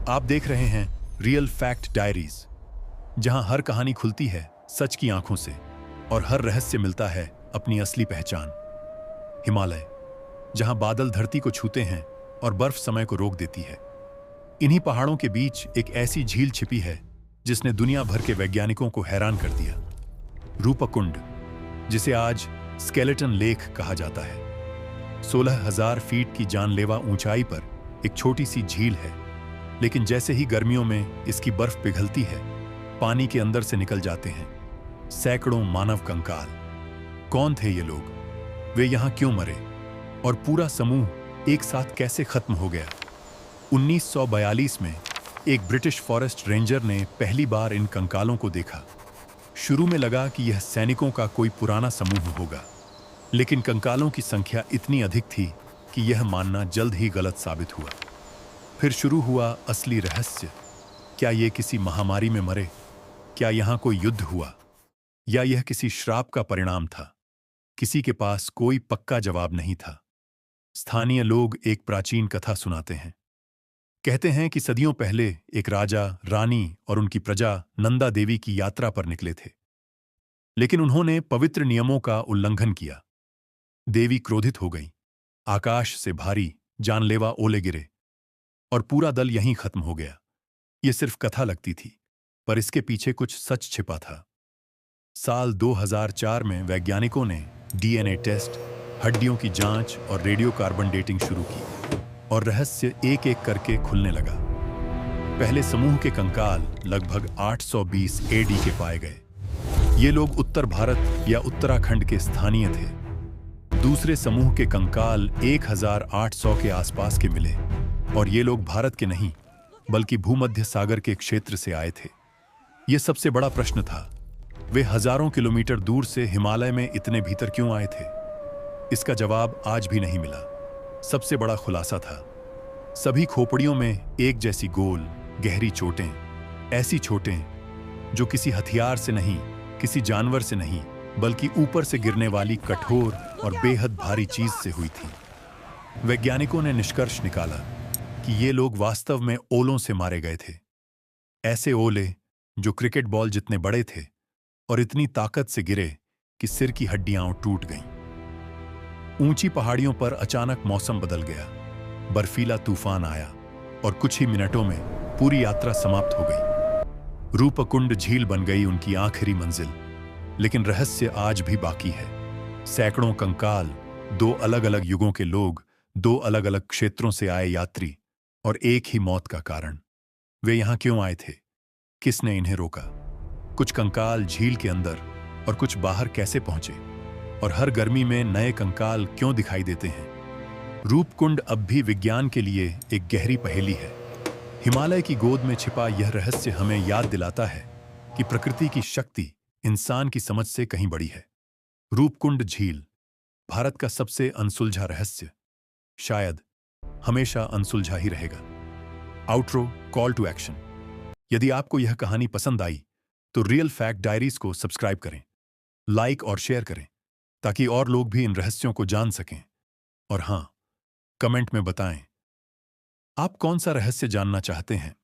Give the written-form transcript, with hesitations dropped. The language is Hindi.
आप देख रहे हैं रियल फैक्ट डायरीज, जहां हर कहानी खुलती है सच की आंखों से और हर रहस्य मिलता है अपनी असली पहचान। हिमालय, जहां बादल धरती को छूते हैं और बर्फ समय को रोक देती है। इन्हीं पहाड़ों के बीच एक ऐसी झील छिपी है जिसने दुनिया भर के वैज्ञानिकों को हैरान कर दिया। रूपकुंड, जिसे आज स्केलेटन लेक कहा जाता है, 16,000 फीट की जानलेवा ऊंचाई पर एक छोटी सी झील है। लेकिन जैसे ही गर्मियों में इसकी बर्फ पिघलती है, पानी के अंदर से निकल जाते हैं सैकड़ों मानव कंकाल। कौन थे ये लोग? वे यहां क्यों मरे? और पूरा समूह एक साथ कैसे खत्म हो गया? 1942 में एक ब्रिटिश फॉरेस्ट रेंजर ने पहली बार इन कंकालों को देखा। शुरू में लगा कि यह सैनिकों का कोई पुराना समूह होगा, लेकिन कंकालों की संख्या इतनी अधिक थी कि यह मानना जल्द ही गलत साबित हुआ। फिर शुरू हुआ असली रहस्य। क्या ये किसी महामारी में मरे? क्या यहां कोई युद्ध हुआ? या यह किसी श्राप का परिणाम था? किसी के पास कोई पक्का जवाब नहीं था। स्थानीय लोग एक प्राचीन कथा सुनाते हैं। कहते हैं कि सदियों पहले एक राजा, रानी और उनकी प्रजा नंदा देवी की यात्रा पर निकले थे, लेकिन उन्होंने पवित्र नियमों का उल्लंघन किया। देवी क्रोधित हो गई, आकाश से भारी जानलेवा ओले गिरे और पूरा दल यहीं खत्म हो गया। यह सिर्फ कथा लगती थी, पर इसके पीछे कुछ सच छिपा था। साल 2004 में वैज्ञानिकों ने डीएनए टेस्ट, हड्डियों की जांच और रेडियो कार्बन डेटिंग शुरू की, और रहस्य एक एक करके खुलने लगा। पहले समूह के कंकाल लगभग 820 एडी के पाए गए। ये लोग उत्तर भारत या उत्तराखंड के स्थानीय थे। दूसरे समूह के कंकाल 1800 के आसपास के मिले, और ये लोग भारत के नहीं बल्कि भूमध्य सागर के क्षेत्र से आए थे। यह सबसे बड़ा प्रश्न था, वे हजारों किलोमीटर दूर से हिमालय में इतने भीतर क्यों आए थे? इसका जवाब आज भी नहीं मिला। सबसे बड़ा खुलासा था, सभी खोपड़ियों में एक जैसी गोल गहरी चोटें, ऐसी चोटें जो किसी हथियार से नहीं, किसी जानवर से नहीं, बल्कि ऊपर से गिरने वाली कठोर और बेहद भारी चीज से हुई थी। वैज्ञानिकों ने निष्कर्ष निकाला कि ये लोग वास्तव में ओलों से मारे गए थे। ऐसे ओले जो क्रिकेट बॉल जितने बड़े थे और इतनी ताकत से गिरे कि सिर की हड्डियां टूट गईं। ऊंची पहाड़ियों पर अचानक मौसम बदल गया, बर्फीला तूफान आया और कुछ ही मिनटों में पूरी यात्रा समाप्त हो गई। रूपकुंड झील बन गई उनकी आखिरी मंजिल। लेकिन रहस्य आज भी बाकी है। सैकड़ों कंकाल, दो अलग अलग युगों के लोग, दो अलग अलग क्षेत्रों से आए यात्री, और एक ही मौत का कारण। वे यहां क्यों आए थे? किसने इन्हें रोका? कुछ कंकाल झील के अंदर और कुछ बाहर कैसे पहुंचे? और हर गर्मी में नए कंकाल क्यों दिखाई देते हैं? रूपकुंड अब भी विज्ञान के लिए एक गहरी पहेली है। हिमालय की गोद में छिपा यह रहस्य हमें याद दिलाता है कि प्रकृति की शक्ति इंसान की समझ से कहीं बड़ी है। रूपकुंड झील, भारत का सबसे अनसुलझा रहस्य, शायद हमेशा अनसुलझा ही रहेगा। Outro, call to action. यदि आपको यह कहानी पसंद आई तो रियल फैक्ट डायरीज को सब्सक्राइब करें, लाइक और शेयर करें, ताकि और लोग भी इन रहस्यों को जान सकें। और हां, कमेंट में बताएं आप कौन सा रहस्य जानना चाहते हैं।